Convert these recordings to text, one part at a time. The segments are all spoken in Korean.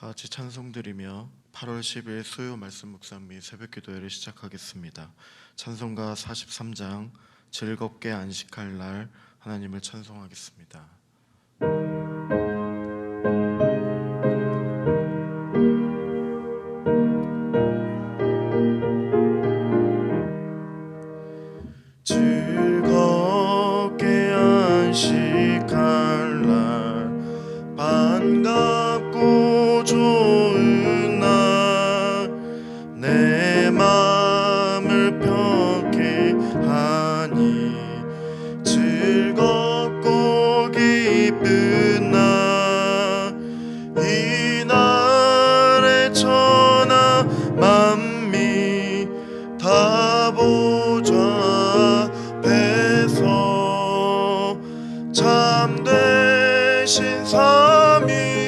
다 같이 찬송드리며 8월 10일 수요 말씀 묵상 및 새벽 기도회를 시작하겠습니다. 찬송가 43장 즐겁게 안식할 날 하나님을 찬송하겠습니다. 즐겁게 안식할 날 반갑고 좋은 날 내 마음을 편케 하니 즐겁고 기쁜 날 이 날에 천하 만미 다 보좌 앞에서 참되신 삼위일체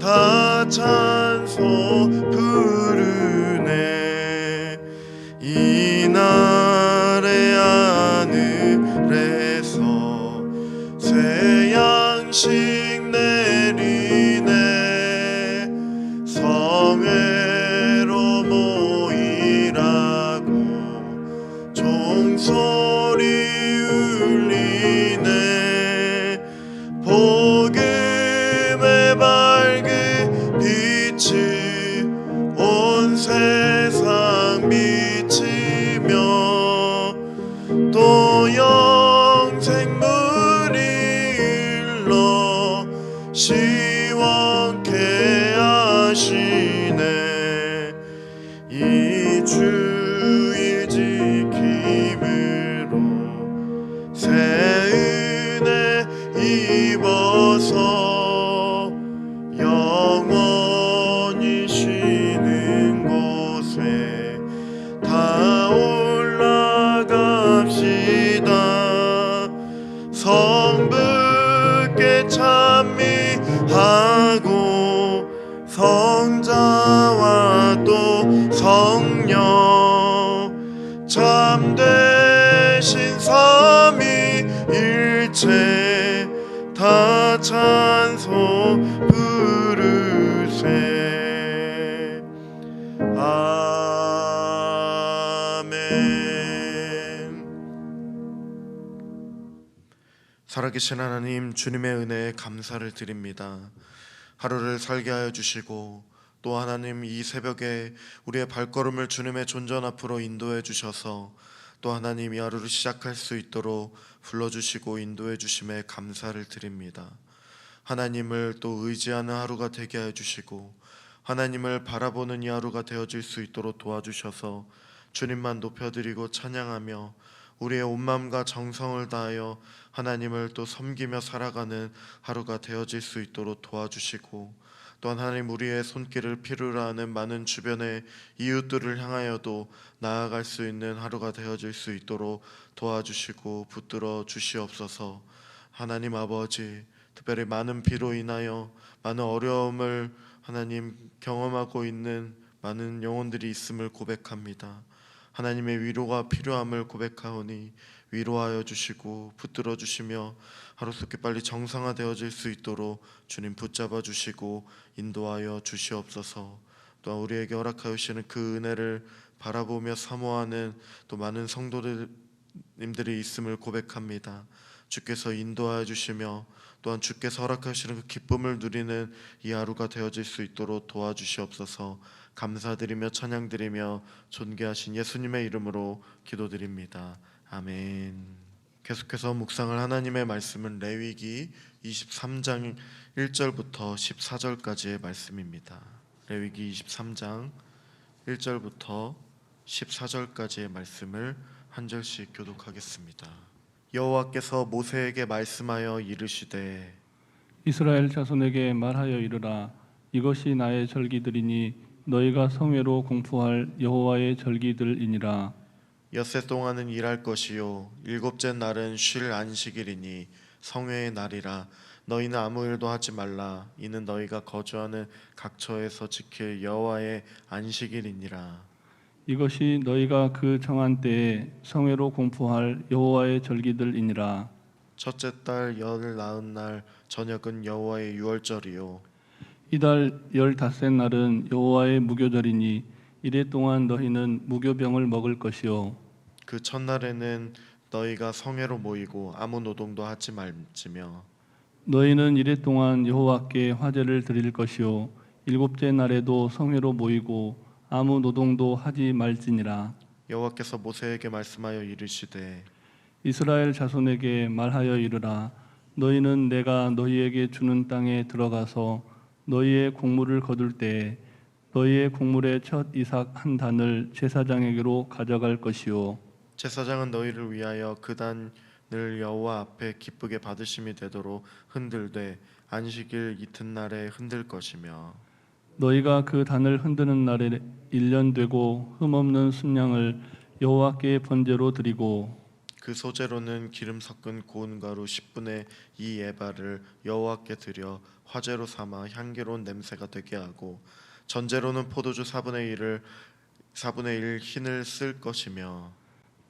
다 찬송 부르네. 이 날의 하늘에서 새 양식 내리네. 성회로 모이라고 종소리 울리네. 복음의 밝은 빛이 온 세상 비치며 또 영생물이 흘러 시원케 하시네. 이 주일 지킴으로 새 은혜 입어서 영원히 쉬는 곳에 다 올라갑시다. 성부께 찬미하고 성자와 또 성령 참되신 삼위일체 다 찬송 부르세. 아멘. 살아계신 하나님, 주님의 은혜에 감사를 드립니다. 하루를 살게 하여 주시고 또 하나님 이 새벽에 우리의 발걸음을 주님의 존전 앞으로 인도해 주셔서 또 하나님 이 하루를 시작할 수 있도록 불러주시고 인도해 주심에 감사를 드립니다. 하나님을 또 의지하는 하루가 되게 하여 주시고 하나님을 바라보는 이 하루가 되어질 수 있도록 도와주셔서 주님만 높여드리고 찬양하며 우리의 온 마음과 정성을 다하여 하나님을 또 섬기며 살아가는 하루가 되어질 수 있도록 도와주시고 또한 하나님 우리의 손길을 필요로 하는 많은 주변의 이웃들을 향하여도 나아갈 수 있는 하루가 되어질 수 있도록 도와주시고 붙들어 주시옵소서. 하나님 아버지, 특별히 많은 비로 인하여 많은 어려움을 하나님 경험하고 있는 많은 영혼들이 있음을 고백합니다. 하나님의 위로가 필요함을 고백하오니 위로하여 주시고 붙들어 주시며 하루속히 빨리 정상화되어질 수 있도록 주님 붙잡아 주시고 인도하여 주시옵소서. 또한 우리에게 허락하여 주시는 그 은혜를 바라보며 사모하는 또 많은 성도님들이 있음을 고백합니다. 주께서 인도하여 주시며 또한 주께서 허락하시는 그 기쁨을 누리는 이 하루가 되어질 수 있도록 도와주시옵소서. 감사드리며 찬양드리며 존귀하신 예수님의 이름으로 기도드립니다. 아멘. 계속해서 묵상할 하나님의 말씀은 레위기 23장 1절부터 14절까지의 말씀입니다. 레위기 23장 1절부터 14절까지의 말씀을 한 절씩 교독하겠습니다. 여호와께서 모세에게 말씀하여 이르시되 이스라엘 자손에게 말하여 이르라. 이것이 나의 절기들이니 너희가 성회로 공포할 여호와의 절기들이니라. 엿새 동안은 일할 것이요 일곱째 날은 쉴 안식일이니 성회의 날이라. 너희는 아무 일도 하지 말라. 이는 너희가 거주하는 각처에서 지킬 여호와의 안식일이니라. 이것이 너희가 그 정한 때에 성회로 공포할 여호와의 절기들이니라. 첫째 달 열 나흔 날 저녁은 여호와의 유월절이요 이달 15째 날은 여호와의 무교절이니 이래 동안 너희는 무교병을 먹을 것이요 그 첫날에는 너희가 성회로 모이고 아무 노동도 하지 말지며 너희는 이래 동안 여호와께 화제를 드릴 것이요 일곱째 날에도 성회로 모이고 아무 노동도 하지 말지니라. 여호와께서 모세에게 말씀하여 이르시되 이스라엘 자손에게 말하여 이르라. 너희는 내가 너희에게 주는 땅에 들어가서 너희의 곡물을 거둘 때에 너희의 곡물의 첫 이삭 한 단을 제사장에게로 가져갈 것이요 제사장은 너희를 위하여 그 단을 여호와 앞에 기쁘게 받으심이 되도록 흔들되 안식일 이튿날에 흔들 것이며 너희가 그 단을 흔드는 날에 1년 되고 흠없는 순양을 여호와께 번제로 드리고 그 소재로는 기름 섞은 고운 가루 10분의 2 에바를 여호와께 드려 화제로 삼아 향기로운 냄새가 되게 하고 전제로는 포도주 4분의 1 흰을 쓸 것이며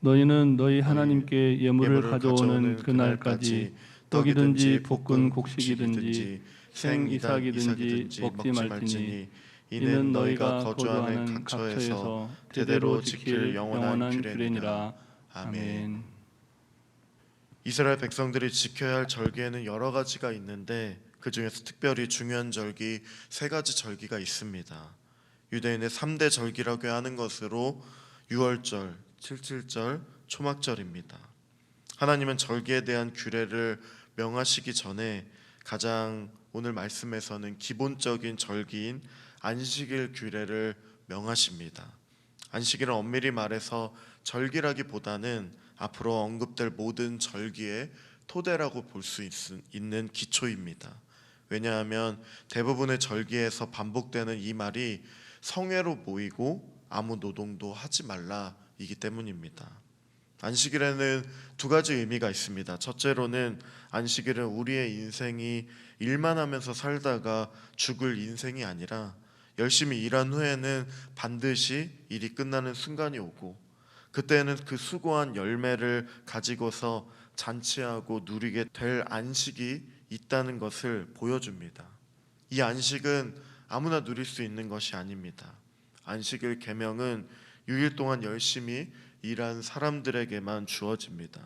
너희는 너희 하나님께 예물을 예물을 가져오는 그날까지 떡이든지 볶은 곡식이든지 생 이삭이든지 먹지 말지니 이는 너희가 거주하는 각처에서 대대로 지킬 영원한 규례니라. 아멘. 이스라엘 백성들이 지켜야 할 절기에는 여러 가지가 있는데 그 중에서 특별히 중요한 절기 3가지 절기가 있습니다. 유대인의 3대 절기라고 하는 것으로 유월절, 칠칠절, 초막절입니다. 하나님은 절기에 대한 규례를 명하시기 전에 가장 오늘 말씀에서는 기본적인 절기인 안식일 규례를 명하십니다. 안식일은 엄밀히 말해서 절기라기보다는 앞으로 언급될 모든 절기의 토대라고 볼 수 있는 기초입니다. 왜냐하면 대부분의 절기에서 반복되는 이 말이 성회로 모이고 아무 노동도 하지 말라이기 때문입니다. 안식일에는 2가지 의미가 있습니다. 첫째로는 안식일은 우리의 인생이 일만 하면서 살다가 죽을 인생이 아니라 열심히 일한 후에는 반드시 일이 끝나는 순간이 오고 그때는 그 수고한 열매를 가지고서 잔치하고 누리게 될 안식이 있다는 것을 보여줍니다. 이 안식은 아무나 누릴 수 있는 것이 아닙니다. 안식일 계명은 6일 동안 열심히 일한 사람들에게만 주어집니다.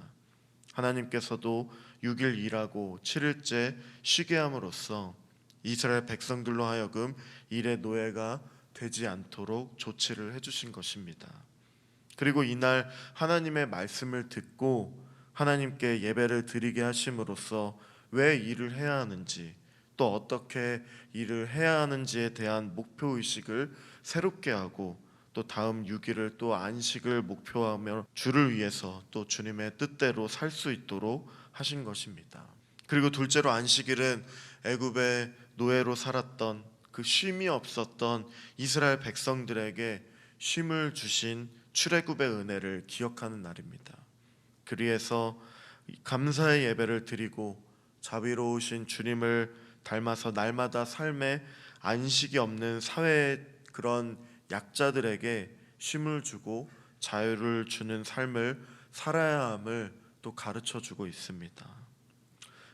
하나님께서도 6일 일하고 7일째 쉬게 함으로써 이스라엘 백성들로 하여금 일의 노예가 되지 않도록 조치를 해주신 것입니다. 그리고 이날 하나님의 말씀을 듣고 하나님께 예배를 드리게 하심으로써 왜 일을 해야 하는지 또 어떻게 일을 해야 하는지에 대한 목표의식을 새롭게 하고 또 다음 6일을 또 안식을 목표하며 주를 위해서 또 주님의 뜻대로 살 수 있도록 하신 것입니다. 그리고 둘째로 안식일은 애굽의 노예로 살았던 그 쉼이 없었던 이스라엘 백성들에게 쉼을 주신 출애굽의 은혜를 기억하는 날입니다. 그리해서 감사의 예배를 드리고 자비로우신 주님을 닮아서 날마다 삶에 안식이 없는 사회의 그런 약자들에게 쉼을 주고 자유를 주는 삶을 살아야 함을 또 가르쳐 주고 있습니다.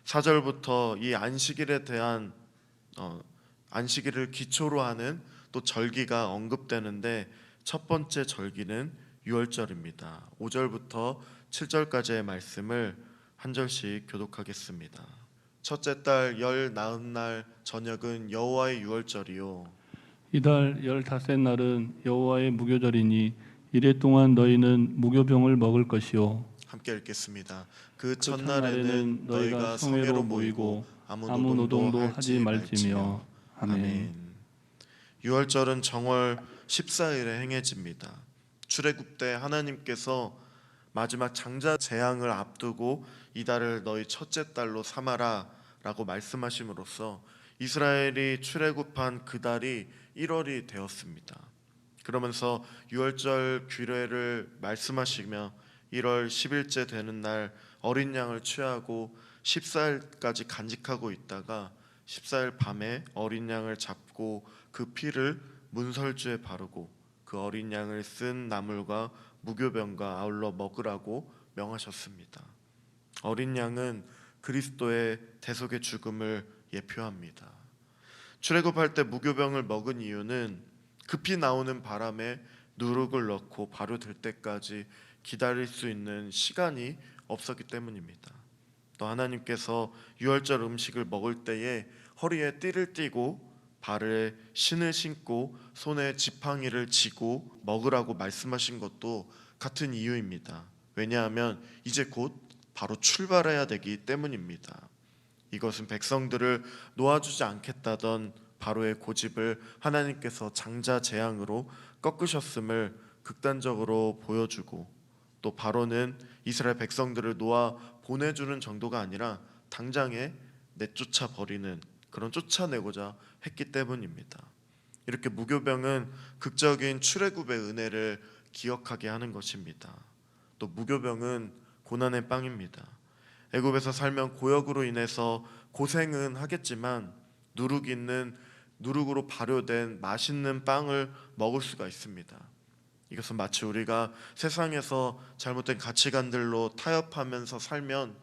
4절부터 이 안식일에 대한 안식일을 기초로 하는 또 절기가 언급되는데 첫 번째 절기는 유월절입니다. 5절부터 7절까지의 말씀을 한 절씩 교독하겠습니다. 첫째 달 열 나흔 날 저녁은 여호와의 유월절이요 이달 15째 날은 여호와의 무교절이니 이래 동안 너희는 무교병을 먹을 것이요 함께 읽겠습니다. 그 첫날에는 너희가 성회로 모이고 아무 노동도 하지 말지며. 아멘. 유월절은 정월 14일에 행해집니다. 출애굽 때 하나님께서 마지막 장자 재앙을 앞두고 이달을 너희 첫째 달로 삼아라 라고 말씀하심으로써 이스라엘이 출애굽한 그 달이 1월이 되었습니다. 그러면서 유월절 규례를 말씀하시며 1월 10일째 되는 날 어린 양을 취하고 14일까지 간직하고 있다가 14일 밤에 어린 양을 잡고 그 피를 문설주에 바르고 그 어린 양을 쓴 나물과 무교병과 아울러 먹으라고 명하셨습니다. 어린 양은 그리스도의 대속의 죽음을 예표합니다. 출애굽할 때 무교병을 먹은 이유는 급히 나오는 바람에 누룩을 넣고 발효될 때까지 기다릴 수 있는 시간이 없었기 때문입니다. 또 하나님께서 유월절 음식을 먹을 때에 허리에 띠를 띠고 발에 신을 신고 손에 지팡이를 쥐고 먹으라고 말씀하신 것도 같은 이유입니다. 왜냐하면 이제 곧 바로 출발해야 되기 때문입니다. 이것은 백성들을 놓아주지 않겠다던 바로의 고집을 하나님께서 장자 재앙으로 꺾으셨음을 극단적으로 보여주고, 또 바로는 이스라엘 백성들을 놓아 보내주는 정도가 아니라 당장에 내쫓아 버리는, 그런 쫓아내고자 했기 때문입니다. 이렇게 무교병은 극적인 출애굽의 은혜를 기억하게 하는 것입니다. 또 무교병은 고난의 빵입니다. 애굽에서 살면 고역으로 인해서 고생은 하겠지만 누룩 있는, 누룩으로 발효된 맛있는 빵을 먹을 수가 있습니다. 이것은 마치 우리가 세상에서 잘못된 가치관들로 타협하면서 살면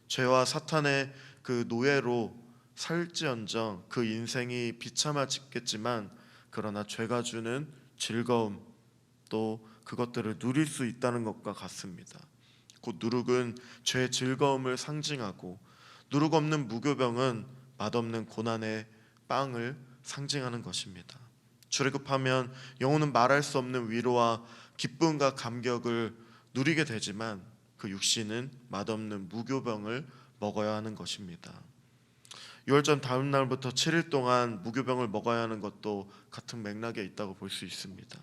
죄와 사탄의 그 노예로 살지언정 그 인생이 비참해지겠지만, 그러나 죄가 주는 즐거움, 또 그것들을 누릴 수 있다는 것과 같습니다. 곧 누룩은 죄의 즐거움을 상징하고, 누룩 없는 무교병은 맛없는 고난의 빵을 상징하는 것입니다. 출애굽하면 영혼은 말할 수 없는 위로와 기쁨과 감격을 누리게 되지만 그 육신은 맛없는 무교병을 먹어야 하는 것입니다. 유월절 다음 날부터 7일 동안 무교병을 먹어야 하는 것도 같은 맥락에 있다고 볼 수 있습니다.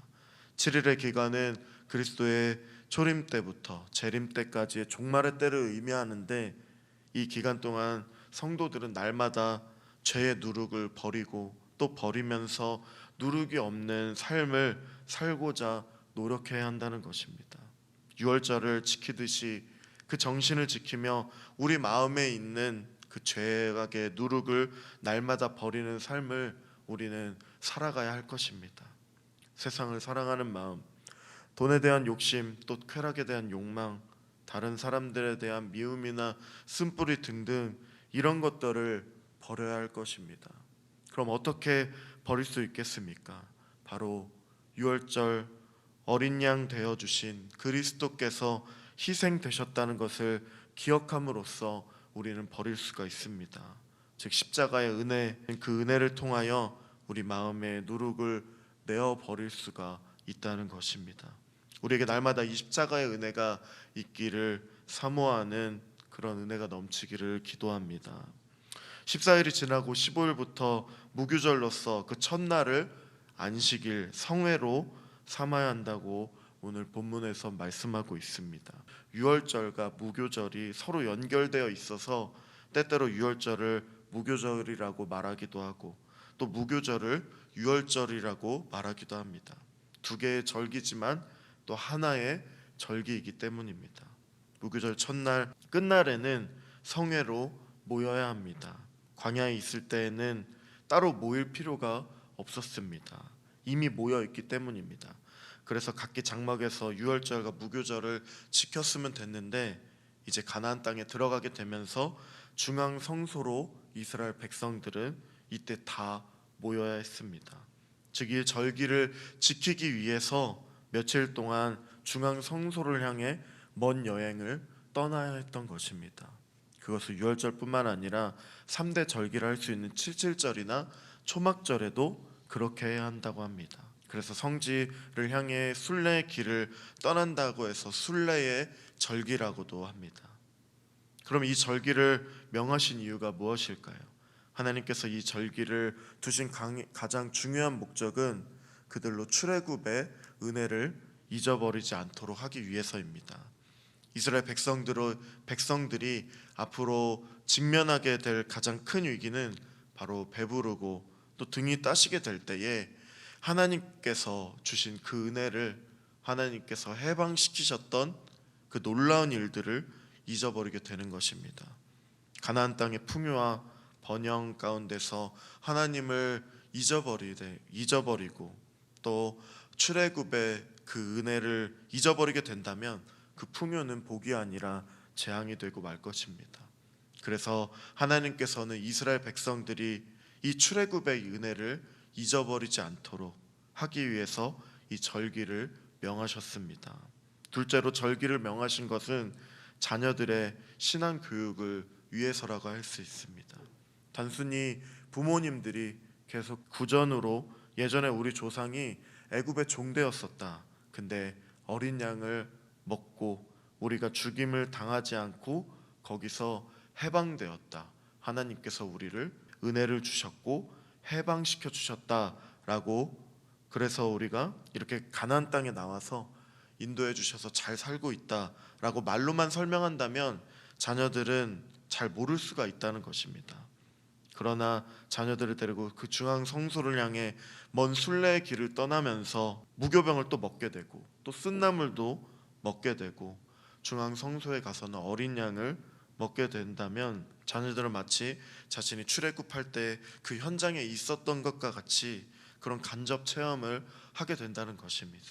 7일의 기간은 그리스도의 초림 때부터 재림 때까지의 종말의 때를 의미하는데, 이 기간 동안 성도들은 날마다 죄의 누룩을 버리고 또 버리면서 누룩이 없는 삶을 살고자 노력해야 한다는 것입니다. 유월절을 지키듯이 그 정신을 지키며 우리 마음에 있는 그 죄악의 누룩을 날마다 버리는 삶을 우리는 살아가야 할 것입니다. 세상을 사랑하는 마음, 돈에 대한 욕심, 또 쾌락에 대한 욕망, 다른 사람들에 대한 미움이나 쓴뿌리 등등 이런 것들을 버려야 할 것입니다. 그럼 어떻게 버릴 수 있겠습니까? 바로 유월절 어린 양 되어 주신 그리스도께서 희생되셨다는 것을 기억함으로써 우리는 버릴 수가 있습니다. 즉 십자가의 은혜, 그 은혜를 통하여 우리 마음의 누룩을 내어 버릴 수가 있다는 것입니다. 우리에게 날마다 이 십자가의 은혜가 있기를 사모하는 그런 은혜가 넘치기를 기도합니다. 14일이 지나고 15일부터 무교절로서 그 첫날을 안식일, 성회로 삼아야 한다고 오늘 본문에서 말씀하고 있습니다. 유월절과 무교절이 서로 연결되어 있어서 때때로 유월절을 무교절이라고 말하기도 하고 또 무교절을 유월절이라고 말하기도 합니다. 두 개의 절기지만 또 하나의 절기이기 때문입니다. 무교절 첫날 끝날에는 성회로 모여야 합니다. 광야에 있을 때에는 따로 모일 필요가 없었습니다. 이미 모여 있기 때문입니다. 그래서 각기 장막에서 유월절과 무교절을 지켰으면 됐는데, 이제 가나안 땅에 들어가게 되면서 중앙 성소로 이스라엘 백성들은 이때 다 모여야 했습니다. 즉 이 절기를 지키기 위해서 며칠 동안 중앙 성소를 향해 먼 여행을 떠나야 했던 것입니다. 그것은 유월절뿐만 아니라 3대 절기를 할 수 있는 칠칠절이나 초막절에도 그렇게 해야 한다고 합니다. 그래서 성지를 향해 순례의 길을 떠난다고 해서 순례의 절기라고도 합니다. 그럼 이 절기를 명하신 이유가 무엇일까요? 하나님께서 이 절기를 두신 가장 중요한 목적은 그들로 출애굽의 은혜를 잊어버리지 않도록 하기 위해서입니다. 이스라엘 백성들이 앞으로 직면하게 될 가장 큰 위기는 바로 배부르고 또 등이 따시게 될 때에 하나님께서 주신 그 은혜를, 하나님께서 해방시키셨던 그 놀라운 일들을 잊어버리게 되는 것입니다. 가나안 땅의 풍요와 번영 가운데서 하나님을 잊어버리고 또 출애굽의 그 은혜를 잊어버리게 된다면 그 풍요는 복이 아니라 재앙이 되고 말 것입니다. 그래서 하나님께서는 이스라엘 백성들이 이 출애굽의 은혜를 잊어버리지 않도록 하기 위해서 이 절기를 명하셨습니다. 둘째로 절기를 명하신 것은 자녀들의 신앙 교육을 위해서라고 할 수 있습니다. 단순히 부모님들이 계속 구전으로 예전에 우리 조상이 애굽의 종되었었다. 근데 어린 양을 먹고 우리가 죽임을 당하지 않고 거기서 해방되었다. 하나님께서 우리를 은혜를 주셨고 해방시켜 주셨다라고, 그래서 우리가 이렇게 가나안 땅에 나와서 인도해 주셔서 잘 살고 있다라고 말로만 설명한다면 자녀들은 잘 모를 수가 있다는 것입니다. 그러나 자녀들을 데리고 그 중앙 성소를 향해 먼 순례의 길을 떠나면서 무교병을 또 먹게 되고 또 쓴나물도 먹게 되고 중앙 성소에 가서는 어린 양을 먹게 된다면 자녀들은 마치 자신이 출애굽할 때 그 현장에 있었던 것과 같이 그런 간접 체험을 하게 된다는 것입니다.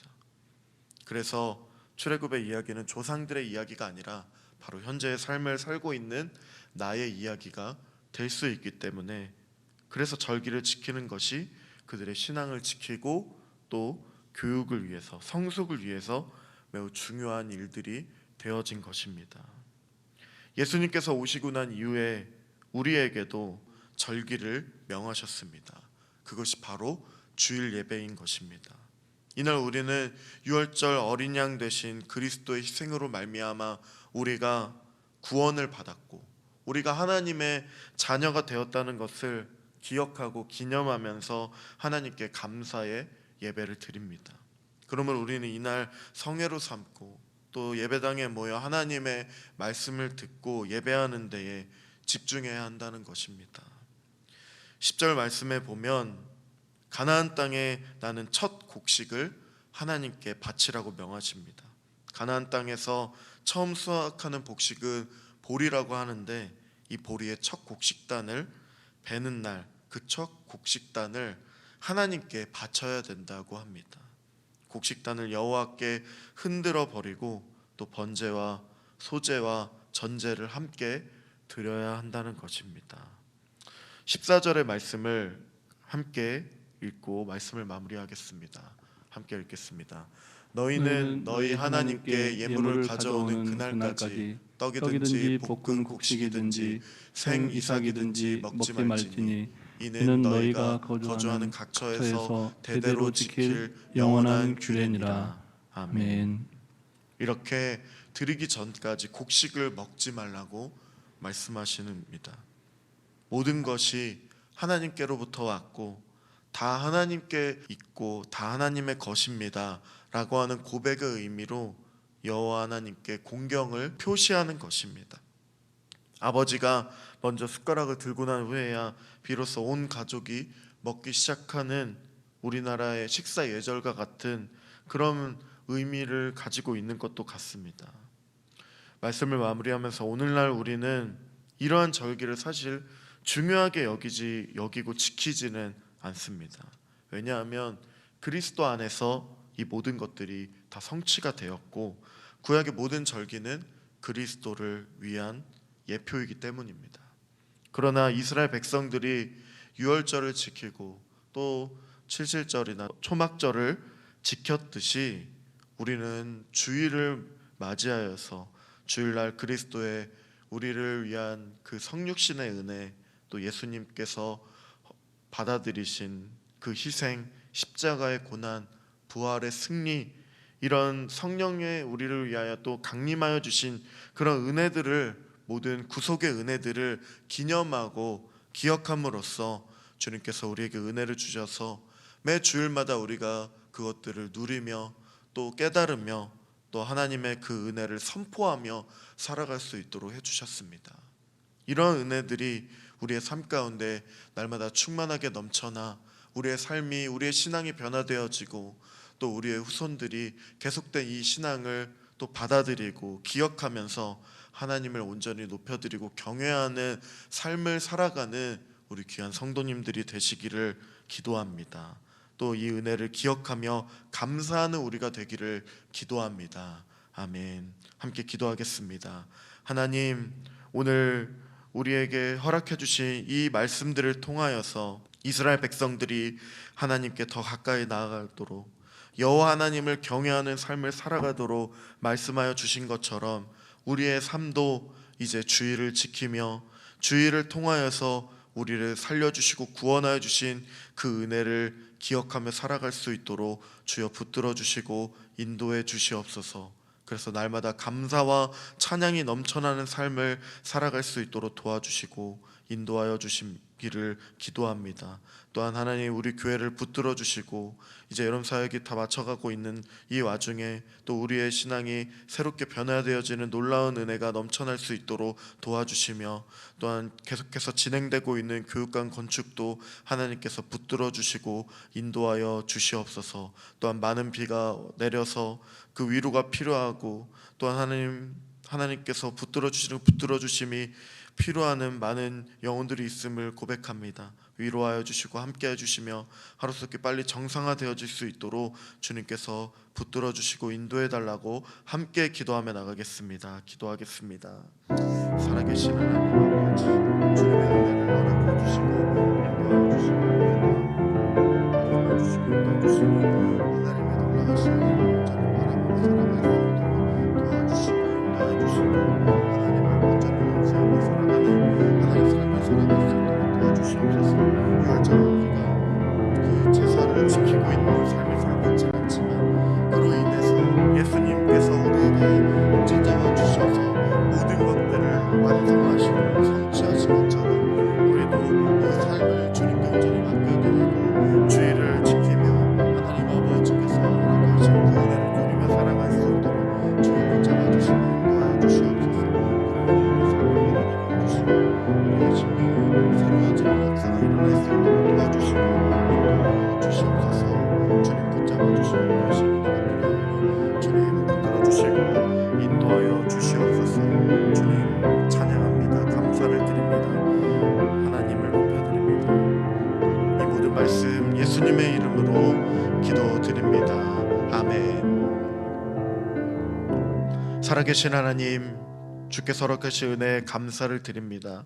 그래서 출애굽의 이야기는 조상들의 이야기가 아니라 바로 현재의 삶을 살고 있는 나의 이야기가 될 수 있기 때문에, 그래서 절기를 지키는 것이 그들의 신앙을 지키고 또 교육을 위해서, 성숙을 위해서 매우 중요한 일들이 되어진 것입니다. 예수님께서 오시고 난 이후에 우리에게도 절기를 명하셨습니다. 그것이 바로 주일 예배인 것입니다. 이날 우리는 유월절 어린 양 되신 그리스도의 희생으로 말미암아 우리가 구원을 받았고 우리가 하나님의 자녀가 되었다는 것을 기억하고 기념하면서 하나님께 감사의 예배를 드립니다. 그러면 우리는 이날 성회로 삼고 또 예배당에 모여 하나님의 말씀을 듣고 예배하는 데에 집중해야 한다는 것입니다. 10절 말씀에 보면 가나안 땅에 나는 첫 곡식을 하나님께 바치라고 명하십니다. 가나안 땅에서 처음 수확하는 곡식은 보리라고 하는데 이 보리의 첫 곡식단을 베는 날, 그 첫 곡식단을 하나님께 바쳐야 된다고 합니다. 곡식단을 여호와께 흔들어 버리고 또 번제와 소제와 전제를 함께 드려야 한다는 것입니다. 14절의 말씀을 함께 읽고 말씀을 마무리하겠습니다. 함께 읽겠습니다. 너희는 너희 하나님께 예물을 가져오는 그날까지 떡이든지 볶은 곡식이든지 생 이삭이든지 먹지 말지니 이는 너희가 거주하는 각처에서 대대로 지킬 영원한 규례니라. 아멘. 이렇게 드리기 전까지 곡식을 먹지 말라고 말씀하시는입니다. 모든 것이 하나님께로부터 왔고 다 하나님께 있고 다 하나님의 것입니다 라고 하는 고백의 의미로 여호와 하나님께 공경을 표시하는 것입니다. 아버지가 먼저 숟가락을 들고 난 후에야 비로소 온 가족이 먹기 시작하는 우리나라의 식사 예절과 같은 그런 의미를 가지고 있는 것도 같습니다. 말씀을 마무리하면서 오늘날 우리는 이러한 절기를 사실 중요하게 여기고 지키지는 않습니다. 왜냐하면 그리스도 안에서 이 모든 것들이 다 성취가 되었고 구약의 모든 절기는 그리스도를 위한 예표이기 때문입니다. 그러나 이스라엘 백성들이 유월절을 지키고 또 칠칠절이나 초막절을 지켰듯이 우리는 주일을 맞이하여서 주일날 그리스도의 우리를 위한 그 성육신의 은혜, 또 예수님께서 받아들이신 그 희생, 십자가의 고난, 부활의 승리, 이런 성령의 우리를 위하여 또 강림하여 주신 그런 은혜들을, 모든 구속의 은혜들을 기념하고 기억함으로써 주님께서 우리에게 은혜를 주셔서 매 주일마다 우리가 그것들을 누리며 또 깨달으며 또 하나님의 그 은혜를 선포하며 살아갈 수 있도록 해주셨습니다. 이런 은혜들이 우리의 삶 가운데 날마다 충만하게 넘쳐나 우리의 삶이, 우리의 신앙이 변화되어지고 또 우리의 후손들이 계속된 이 신앙을 또 받아들이고 기억하면서 하나님을 온전히 높여드리고 경외하는 삶을 살아가는 우리 귀한 성도님들이 되시기를 기도합니다. 또 이 은혜를 기억하며 감사하는 우리가 되기를 기도합니다. 아멘. 함께 기도하겠습니다. 하나님, 오늘 우리에게 허락해 주신 이 말씀들을 통하여서 이스라엘 백성들이 하나님께 더 가까이 나아가도록 여호와 하나님을 경외하는 삶을 살아가도록 말씀하여 주신 것처럼 우리의 삶도 이제 주의를 지키며 주의를 통하여서 우리를 살려주시고 구원하여 주신 그 은혜를 기억하며 살아갈 수 있도록 주여 붙들어 주시고 인도해 주시옵소서. 그래서 날마다 감사와 찬양이 넘쳐나는 삶을 살아갈 수 있도록 도와주시고 인도하여 주시기를 기도합니다. 또한 하나님 우리 교회를 붙들어 주시고 이제 여름 사역이 다 맞춰가고 있는 이 와중에 또 우리의 신앙이 새롭게 변화되어지는 놀라운 은혜가 넘쳐날 수 있도록 도와주시며 또한 계속해서 진행되고 있는 교육관 건축도 하나님께서 붙들어 주시고 인도하여 주시옵소서. 또한 많은 비가 내려서 그 위로가 필요하고 또한 하나님께서 붙들어 주심이 필요하는 많은 영혼들이 있음을 고백합니다. 위로하여 주시고 함께해 주시며 하루속히 빨리 정상화되어질 수 있도록 주님께서 붙들어 주시고 인도해 달라고 함께 기도하며 나가겠습니다. 기도하겠습니다. 살아계신 하나님 아버지, 주님의 은혜를 허락해 주시고 인도하여 주시고 말씀해 주시고 인도해 주시고 하나님의 놀라우신 은혜를 온전히 바라보며 살아갈 수 있도록 도와주시고 인도해 주시고 하나님을 온전히 의지하며 살아가는 하나님의 삶을 살아갈 수 있도록 도와주시옵소서. 유월절 우리가 그 제사를 지키고 있는 삶을 살고 있지 않지만 그로 인해서 예수님께서 우리에게 찾아와 주셔서 모든 것들을 완성하시고 성취하신 것처럼 우리도 이 삶을 주님께 온전히 맡겨드리고 주의를 지키며 하나님 아버지께서 허락하신 그 은혜를 누리며 살아갈 수 있도록 주님 붙잡아 주시고 인도하여 주시옵소서. 우리 삶을 변화되게 해주시고 우리의 심령이 새로워지는 역사가 일어날 수 있도록 도와주시고 인도하여 주시옵소서. 주님 붙잡아 주시고 인도하시는 은혜가 필요하니 주님 붙들어 주시고 인도하여 주시옵소서. 주님 찬양합니다. 감사를 드립니다. 하나님을 높여드립니다. 이 모든 말씀 예수님의 이름으로 기도드립니다. 아멘. 살아계신 하나님, 주께서 허락하신 은혜에 감사를 드립니다.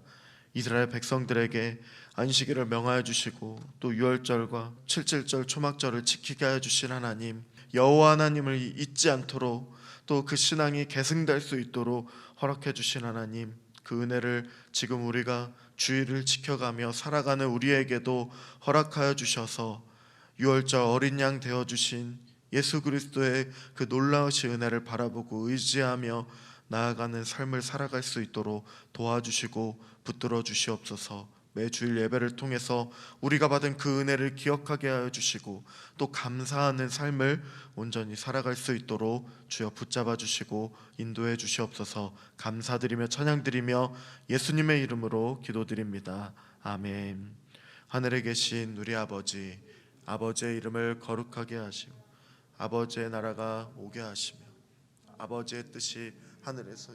이스라엘 백성들에게 안식일을 명하여 주시고 또 유월절과 칠칠절 초막절을 지키게 하여 주신 하나님, 여호와 하나님을 잊지 않도록 또 그 신앙이 계승될 수 있도록 허락해 주신 하나님, 그 은혜를 지금 우리가 주의를 지켜가며 살아가는 우리에게도 허락하여 주셔서 유월절 어린 양 되어 주신 예수 그리스도의 그 놀라우신 은혜를 바라보고 의지하며 나아가는 삶을 살아갈 수 있도록 도와주시고 붙들어 주시옵소서. 매 주일 예배를 통해서 우리가 받은 그 은혜를 기억하게 하여 주시고 또 감사하는 삶을 온전히 살아갈 수 있도록 주여 붙잡아 주시고 인도해 주시옵소서. 감사드리며 찬양드리며 예수님의 이름으로 기도드립니다. 아멘. 하늘에 계신 우리 아버지, 아버지의 이름을 거룩하게 하시고 아버지의 나라가 오게 하시며 아버지의 뜻이 하늘에서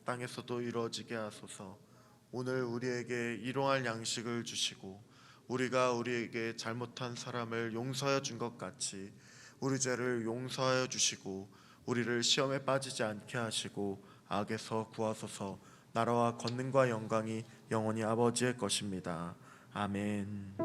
땅에서도 이루어지게 하소서. 오늘 우리에게 일용할 양식을 주시고 우리가 우리에게 잘못한 사람을 용서하여 준 것 같이 우리 죄를 용서하여 주시고 우리를 시험에 빠지지 않게 하시고 악에서 구하소서. 나라와 권능과 영광이 영원히 아버지의 것입니다. 아멘.